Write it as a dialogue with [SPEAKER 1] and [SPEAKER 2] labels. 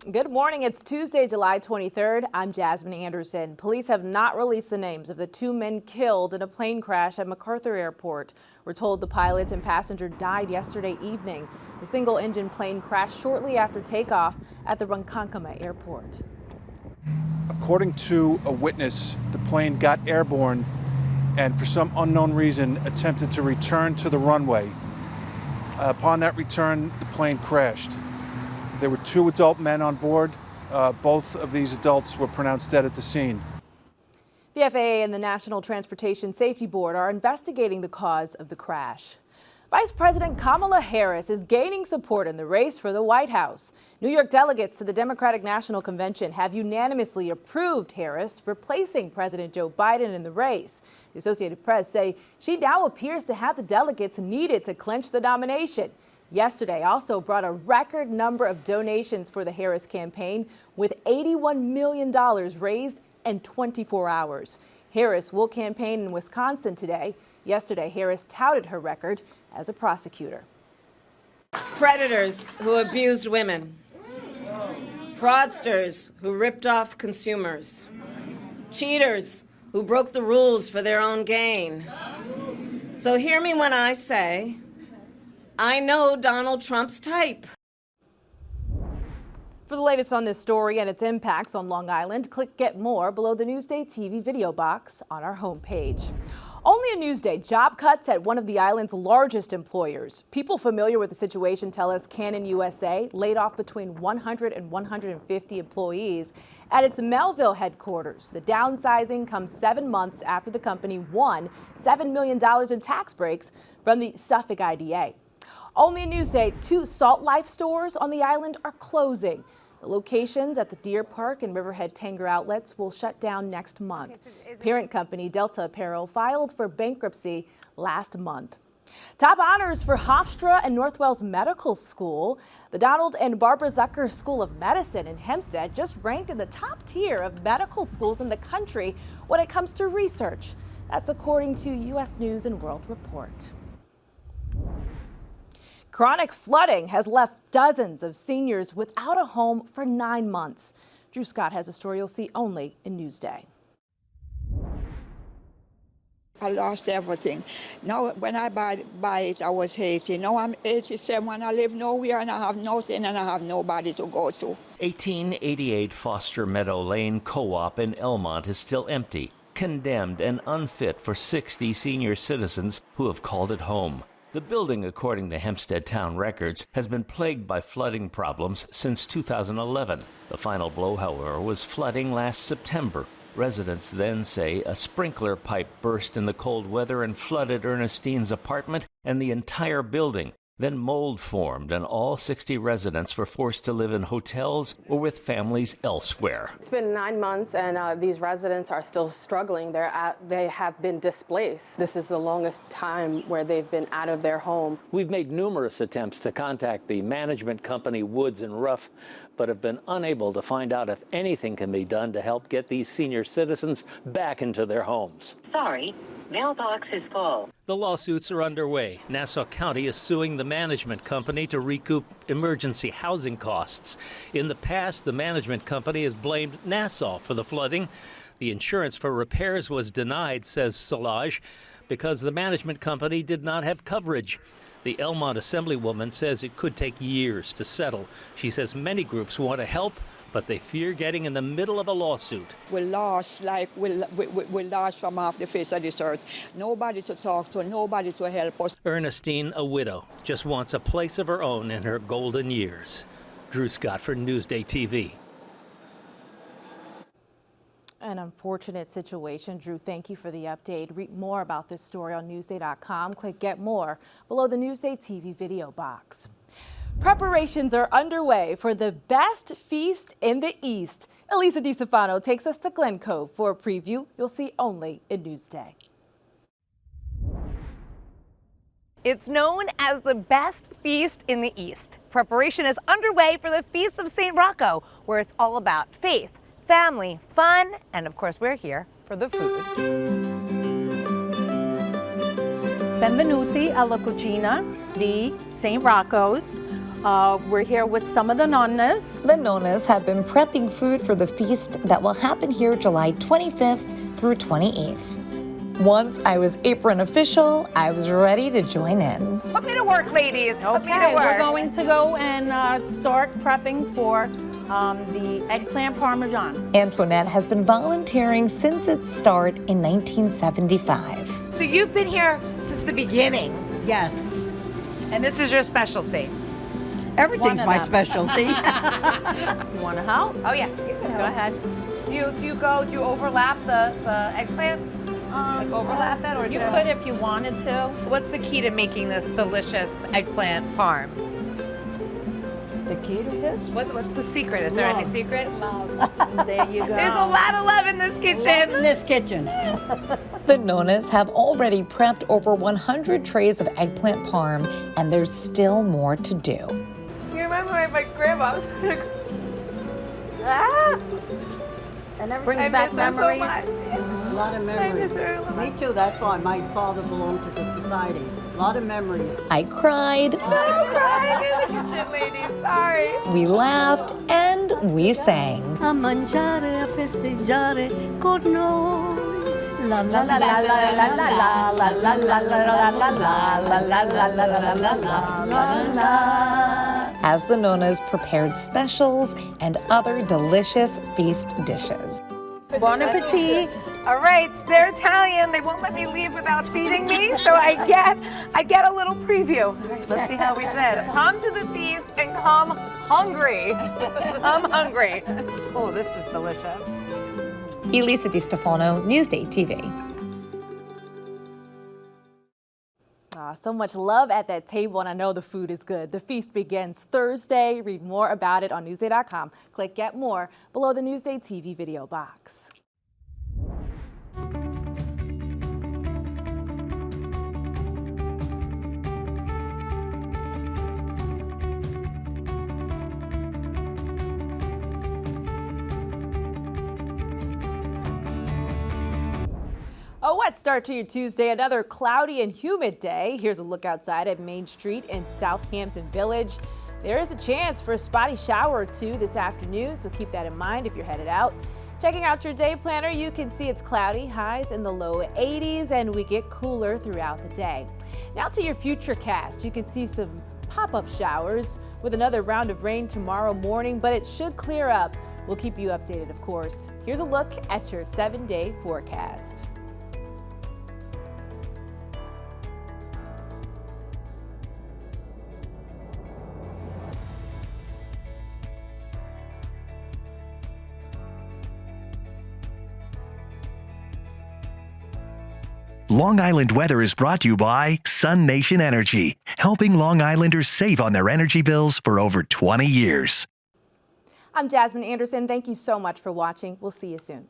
[SPEAKER 1] Good morning. It's Tuesday, July 23rd. I'm Jasmine Anderson. Police have not released the names of the two men killed in a plane crash at MacArthur Airport. We're told the pilot and passenger died yesterday evening. The single-engine plane crashed shortly after takeoff at the Ronkonkoma Airport.
[SPEAKER 2] According to a witness, the plane got airborne and for some unknown reason attempted to return to the runway. Upon that return, the plane crashed. There were two adult men on board. Both of these adults were pronounced dead at the scene.
[SPEAKER 1] The FAA and the National Transportation Safety Board are investigating the cause of the crash. Vice President Kamala Harris is gaining support in the race for the White House. New York delegates to the Democratic National Convention have unanimously approved Harris replacing President Joe Biden in the race. The Associated Press say she now appears to have the delegates needed to clinch the nomination. Yesterday also brought a record number of donations for the Harris campaign, with $81 million raised in 24 hours. Harris will campaign in Wisconsin today. Yesterday, Harris touted her record as a prosecutor.
[SPEAKER 3] Predators who abused women, fraudsters who ripped off consumers, cheaters who broke the rules for their own gain. So hear me when I say, I know Donald Trump's type.
[SPEAKER 1] For the latest on this story and its impacts on Long Island, click Get More below the Newsday TV video box on our homepage. Only a Newsday, job cuts at one of the island's largest employers. People familiar with the situation tell us Canon USA laid off between 100 and 150 employees at its Melville headquarters. The downsizing comes 7 months after the company won $7 million in tax breaks from the Suffolk IDA. Only a Newsday, 2 Salt Life stores on the island are closing. The locations at the Deer Park and Riverhead Tanger outlets will shut down next month. Parent company Delta Apparel filed for bankruptcy last month. Top honors for Hofstra and Northwell's Medical School. The Donald and Barbara Zucker School of Medicine in Hempstead just ranked in the top tier of medical schools in the country when it comes to research. That's according to U.S. News and World Report. Chronic flooding has left dozens of seniors without a home for 9 months. Drew Scott has a story you'll see only in Newsday.
[SPEAKER 4] I lost everything. Now, when I buy it, I was 80. Now I'm 87. I live nowhere and I have nothing and I have nobody to go to.
[SPEAKER 5] 1888 Foster Meadow Lane Co-op in Elmont is still empty, condemned and unfit for 60 senior citizens who have called it home. The building, according to Hempstead Town records, has been plagued by flooding problems since 2011. The final blow, however, was flooding last September. Residents then say a sprinkler pipe burst in the cold weather and flooded Ernestine's apartment and the entire building. Then mold formed and all 60 residents were forced to live in hotels or with families elsewhere.
[SPEAKER 6] It's been 9 months and these residents are still struggling. They have been displaced. This is the longest time where they've been out of their home.
[SPEAKER 7] We've made numerous attempts to contact the management company Woods and Ruff, but have been unable to find out if anything can be done to help get these senior citizens back into their homes.
[SPEAKER 8] Sorry, mailbox is full.
[SPEAKER 9] The lawsuits are underway. Nassau County is suing the management company to recoup emergency housing costs. In the past, the management company has blamed Nassau for the flooding. The insurance for repairs was denied, says Solage, because the management company did not have coverage. The Elmont Assemblywoman says it could take years to settle. She says many groups want to help, but they fear getting in the middle of a lawsuit.
[SPEAKER 4] We lost from off the face of this earth. Nobody to talk to, nobody to help us.
[SPEAKER 9] Ernestine, a widow, just wants a place of her own in her golden years. Drew Scott for Newsday TV.
[SPEAKER 1] An unfortunate situation. Drew, thank you for the update. Read more about this story on Newsday.com. Click Get More below the Newsday TV video box. Preparations are underway for the best feast in the East. Elisa DiStefano takes us to Glen Cove for a preview you'll see only in Newsday.
[SPEAKER 10] It's known as the best feast in the East. Preparation is underway for the Feast of St. Rocco, where it's all about faith, family, fun, and of course we're here for the food.
[SPEAKER 11] Benvenuti alla cucina di St. Rocco's. We're here with some of the nonnas.
[SPEAKER 12] The nonnas have been prepping food for the feast that will happen here July 25th through 28th. Once I was apron official, I was ready to join in.
[SPEAKER 10] Put me to work, ladies. Put me to
[SPEAKER 11] Okay,
[SPEAKER 10] work.
[SPEAKER 11] we're going to go and start prepping for the eggplant parmesan.
[SPEAKER 12] Antoinette has been volunteering since its start in 1975.
[SPEAKER 10] So you've been here since the beginning.
[SPEAKER 13] Yes.
[SPEAKER 10] And this is your specialty.
[SPEAKER 13] Everything's my specialty.
[SPEAKER 11] You want to help?
[SPEAKER 10] Oh yeah.
[SPEAKER 11] Go ahead.
[SPEAKER 10] Do you overlap the eggplant? Like overlap it, or
[SPEAKER 11] You
[SPEAKER 10] just...
[SPEAKER 11] could if you wanted to.
[SPEAKER 10] What's the key to making this delicious eggplant parm?
[SPEAKER 13] The key to this?
[SPEAKER 10] What's the secret? Is there any secret? Love.
[SPEAKER 11] There you go.
[SPEAKER 10] There's a lot of love in this kitchen.
[SPEAKER 13] In this kitchen.
[SPEAKER 12] The nonnas have already prepped over 100 trays of eggplant parm, and there's still more to do.
[SPEAKER 10] You remember when my grandma was
[SPEAKER 11] And brings
[SPEAKER 10] I
[SPEAKER 11] back
[SPEAKER 10] miss her so
[SPEAKER 11] memories.
[SPEAKER 10] much.
[SPEAKER 13] A lot of memories.
[SPEAKER 10] I miss her a lot.
[SPEAKER 13] Me too, that's why my father belonged to the society. A lot of memories.
[SPEAKER 12] I cried,
[SPEAKER 10] I'm crying in the kitchen, ladies. Sorry.
[SPEAKER 12] we laughed, and we sang.
[SPEAKER 13] A mangiare, a festeggiare con noi. La la la la la la la la la la la la la la la la la la la la.
[SPEAKER 12] As the nonnas prepared specials and other delicious feast dishes.
[SPEAKER 11] Bon appetit.
[SPEAKER 10] All right, they're Italian. They won't let me leave without feeding me, so I get a little preview. All right, let's see how we did. Come to the feast and come hungry. I'm hungry. Oh, this is delicious.
[SPEAKER 12] Elisa Di Stefano, Newsday TV.
[SPEAKER 1] So much love at that table, and I know the food is good. The feast begins Thursday. Read more about it on Newsday.com. Click Get More below the Newsday TV video box. A wet start to your Tuesday, another cloudy and humid day. Here's a look outside at Main Street in Southampton Village. There is a chance for a spotty shower or two this afternoon, so keep that in mind if you're headed out. Checking out your day planner, you can see it's cloudy, highs in the low 80s, and we get cooler throughout the day. Now to your futurecast, you can see some pop-up showers with another round of rain tomorrow morning, but it should clear up. We'll keep you updated, of course. Here's a look at your 7-day forecast.
[SPEAKER 14] Long Island weather is brought to you by Sun Nation Energy, helping Long Islanders save on their energy bills for over 20 years.
[SPEAKER 1] I'm Jasmine Anderson. Thank you so much for watching. We'll see you soon.